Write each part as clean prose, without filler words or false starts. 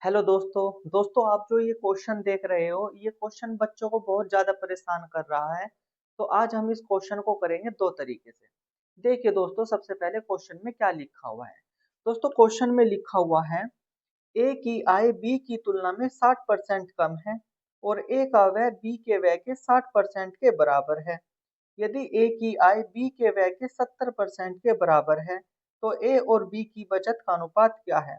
Hello दोस्तों आप जो ये क्वेश्चन देख रहे हो ये क्वेश्चन बच्चों को बहुत ज्यादा परेशान कर रहा है। तो आज हम इस क्वेश्चन को करेंगे दो तरीके से। देखिए दोस्तों, सबसे पहले क्वेश्चन में क्या लिखा हुआ है। दोस्तों क्वेश्चन में लिखा हुआ है ए की आय बी की तुलना में 60% कम है और ए का व्यय बी के व्यय के 60% के बराबर है। यदि ए की आय बी के व्यय के 70% के बराबर है तो ए और बी की बचत का अनुपात क्या है।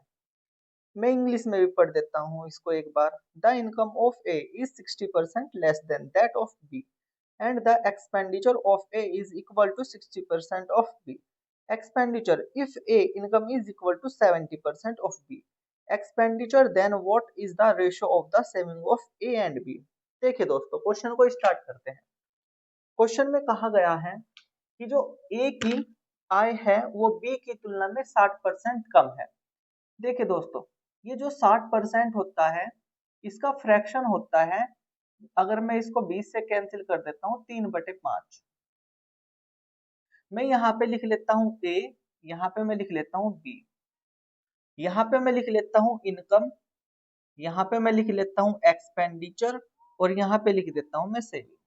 मैं इंग्लिश में भी पढ़ देता हूँ इसको एक बार। The income of A is 60% less than that of B and the expenditure of A is equal to 60% of B. Expenditure if A income is equal to 70% of B expenditure, then what is the ratio of the saving of A and B. देखिए दोस्तों, question को start करते हैं। Question में कहा गया है कि जो ए की आय है वो बी की तुलना में 60% कम है। देखिए दोस्तों, ये जो 60% होता है इसका फ्रैक्शन होता है। अगर मैं इसको 20 से कैंसिल कर देता हूँ 3/5। मैं यहाँ पे लिख लेता हूँ ए, यहाँ पे मैं लिख लेता हूँ बी, यहाँ पे मैं लिख लेता हूँ इनकम, यहाँ पे मैं लिख लेता हूँ एक्सपेंडिचर और यहाँ पे लिख देता हूँ मैं सेविंग।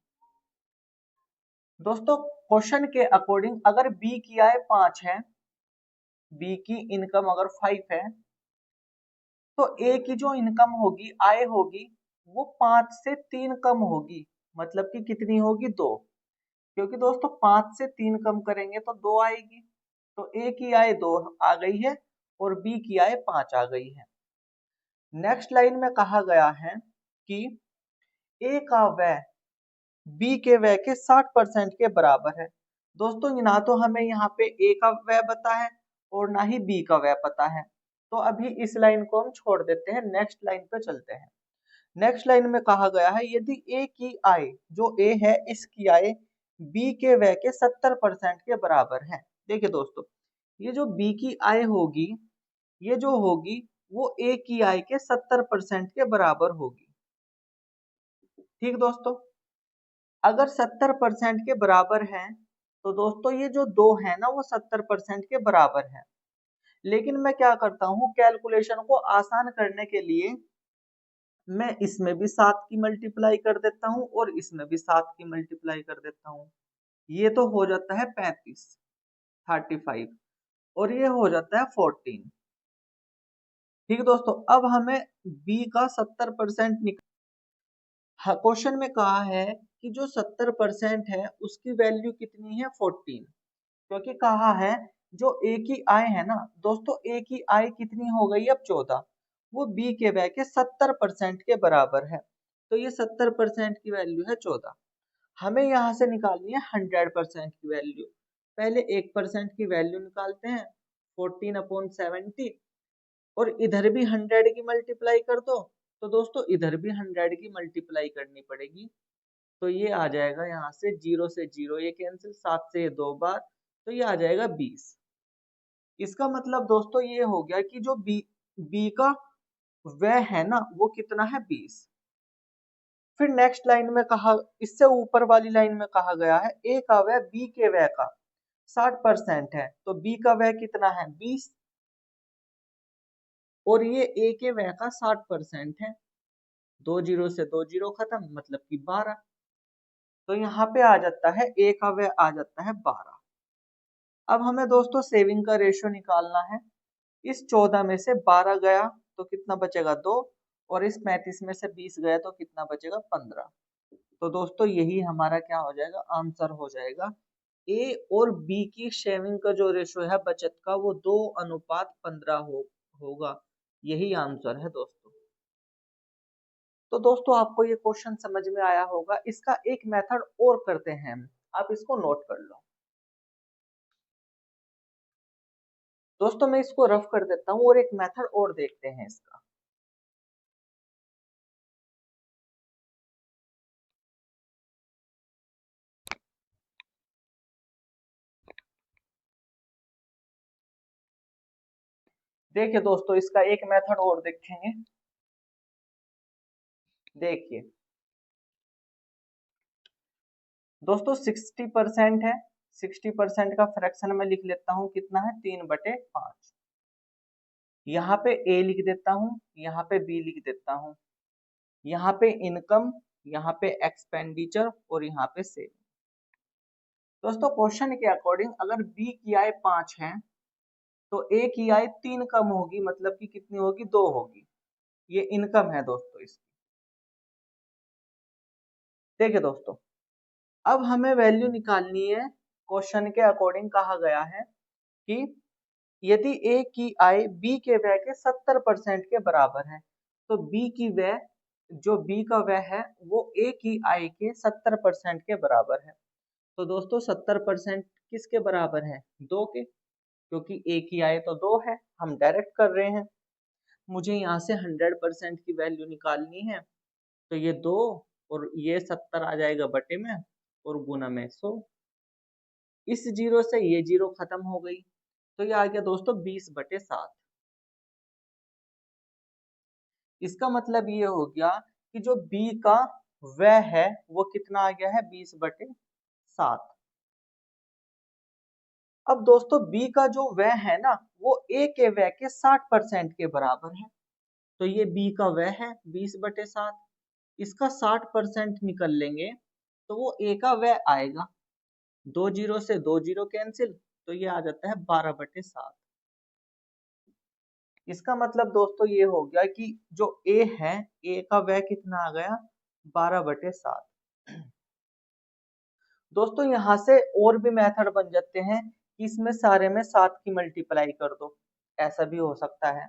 दोस्तों क्वेश्चन के अकॉर्डिंग अगर बी की आय 5 है, बी की इनकम अगर 5 है, तो ए की जो इनकम होगी, आय होगी, वो 5 से 3 कम होगी। मतलब कि कितनी होगी? 2। क्योंकि दोस्तों 5 से 3 कम करेंगे तो 2 आएगी। तो ए की आय 2 आ गई है और बी की आय 5 आ गई है। नेक्स्ट लाइन में कहा गया है कि ए का व्यय बी के व्यय के 60% के बराबर है। दोस्तों ना तो हमें यहाँ पे ए का व्यय पता है और ना ही बी का व्यय पता है। तो अभी इस लाइन को हम छोड़ देते हैं, नेक्स्ट लाइन पे चलते हैं। नेक्स्ट लाइन में कहा गया है यदि ए की आय, जो ए है इसकी आय बी के व्यय के 70% के बराबर है। देखिए दोस्तों, ये जो बी की आय होगी, ये जो होगी वो ए की आय के 70% के बराबर होगी। ठीक दोस्तों, अगर 70% के बराबर है तो दोस्तों ये जो दो है ना वो 70% के बराबर है। लेकिन मैं क्या करता हूँ, कैलकुलेशन को आसान करने के लिए मैं इसमें भी 7 की मल्टीप्लाई कर देता हूँ और इसमें भी 7 की मल्टीप्लाई कर देता हूँ। ये तो हो जाता है 35, 35 और ये हो जाता है 14। ठीक है दोस्तों, अब हमें बी का 70% निकाल। हाँ, क्वेश्चन में कहा है कि जो 70% है उसकी वैल्यू कितनी है? 14। क्योंकि कहा है जो ए की आय है ना दोस्तों, ए की आय कितनी हो गई अब? 14। वो बी के व्यय के 70% के बराबर है। तो ये 70% की वैल्यू है 14। हमें यहाँ से निकालनी है 100% की वैल्यू। पहले 1% की वैल्यू निकालते हैं, 14/70, और इधर भी 100 की मल्टीप्लाई कर दो। तो दोस्तों इधर भी 100 की मल्टीप्लाई करनी पड़ेगी। तो ये आ जाएगा, यहाँ से 0 से 0 ये कैंसिल, 7 से ये 2 बार, तो ये आ जाएगा 20। इसका मतलब दोस्तों ये हो गया कि जो बी का व्यय है ना वो कितना है? 20। फिर नेक्स्ट लाइन में कहा, इससे ऊपर वाली लाइन में कहा गया है ए का व्यय बी के व्यय का 60% है, तो बी का व्यय कितना है? 20 और ये ए के व्यय का 60% है। 2 जीरो से 2 जीरो खत्म, मतलब कि 12। तो यहाँ पे आ जाता है ए का व्यय आ जाता है 12। अब हमें दोस्तों सेविंग का रेशियो निकालना है। इस 14 में से 12 गया तो कितना बचेगा? 2। और इस 35 में से 20 गया तो कितना बचेगा? 15। तो दोस्तों यही हमारा क्या हो जाएगा? आंसर हो जाएगा। ए और बी की शेयरिंग का जो रेशियो है बचत का, वो 2:15 होगा। यही आंसर है दोस्तों। तो दोस्तों आपको ये क्वेश्चन समझ में आया होगा। इसका एक मेथड और करते हैं हम, आप इसको नोट कर लो। दोस्तों मैं इसको रफ कर देता हूँ और एक मेथड और देखते हैं इसका। देखिए दोस्तों, इसका एक मेथड और देखेंगे। देखिए दोस्तों 60% है, 60% का फ्रैक्शन में लिख लेता हूँ कितना है? 3/5। यहाँ पे ए लिख देता हूँ, यहाँ पे बी लिख देता हूँ, यहाँ पे इनकम, यहाँ पे एक्सपेंडिचर और यहाँ पे सेविंग। दोस्तों क्वेश्चन के अकॉर्डिंग अगर बी की आय 5 है तो ए की आय 3 कम होगी, मतलब कि कितनी होगी, 2 होगी। ये इनकम है दोस्तों इसकी। देखिए दोस्तों, अब हमें वैल्यू निकालनी है। क्वेश्चन के अकॉर्डिंग कहा गया है कि यदि ए की आय बी के व्यय के 70% के बराबर है, तो बी की व्यय, जो बी का व्यय है वो ए की आय के 70% के बराबर है। तो दोस्तों 70% किसके बराबर है, 2 के, क्योंकि ए की आय तो 2 है, हम डायरेक्ट कर रहे हैं। मुझे यहाँ से 100% की वैल्यू निकालनी है, तो ये 2 और ये 70 आ जाएगा बटे में और गुना में 100। इस जीरो से ये जीरो खत्म हो गई, तो ये आ गया दोस्तों 20/7। इसका मतलब ये हो गया कि जो बी का व्यय है वो कितना आ गया है, 20/7। अब दोस्तों बी का जो व्यय है ना वो ए के व्यय के 60% के बराबर है, तो ये बी का व्यय है 20/7। इसका 60% निकल लेंगे तो वो ए का व्यय आएगा। 2 जीरो से 2 जीरो कैंसिल, तो ये आ जाता है 12/7। इसका मतलब दोस्तों ये हो गया कि जो ए है, ए का व्यय कितना आ गया, 12/7। दोस्तों यहाँ से और भी मेथड बन जाते हैं कि इसमें सारे में 7 की मल्टीप्लाई कर दो, ऐसा भी हो सकता है।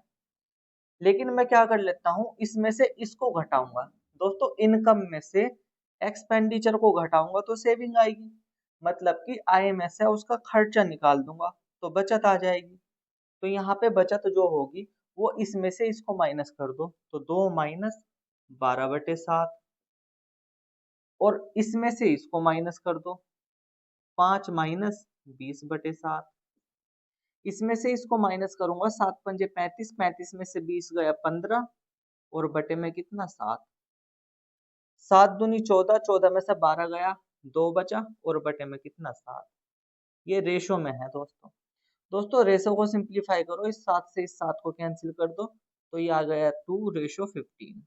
लेकिन मैं क्या कर लेता हूँ, इसमें से इसको घटाऊंगा। दोस्तों इनकम में से एक्सपेंडिचर को घटाऊंगा तो सेविंग आएगी, मतलब कि आय में से उसका खर्चा निकाल दूंगा तो बचत आ जाएगी। तो यहाँ पे बचत जो होगी वो इसमें से इसको माइनस कर दो, तो 2 माइनस 12/7, और इसमें से इसको माइनस कर दो, 5 माइनस 20/7। इसमें से इसको माइनस करूंगा, 7 पंजे 35, 35 में से 20 गया 15 और बटे में कितना, 7। 7 दूनी 14, 14 में से 12 गया, 2 बचा और बटे में कितना, 7। ये रेशो में है दोस्तों। दोस्तों रेशो को सिंप्लीफाई करो, इस 7 से इस 7 को कैंसिल कर दो, तो ये आ गया 2:15।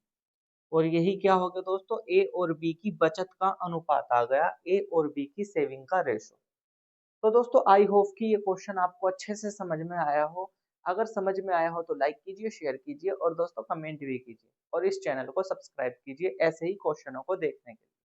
और यही क्या हो गया दोस्तों, ए और बी की बचत का अनुपात आ गया, ए और बी की सेविंग का रेशो। तो दोस्तों आई होप कि ये क्वेश्चन आपको अच्छे से समझ में आया हो। अगर समझ में आया हो तो लाइक कीजिए, शेयर कीजिए और दोस्तों कमेंट भी कीजिए और इस चैनल को सब्सक्राइब कीजिए ऐसे ही क्वेश्चनों को देखने के लिए।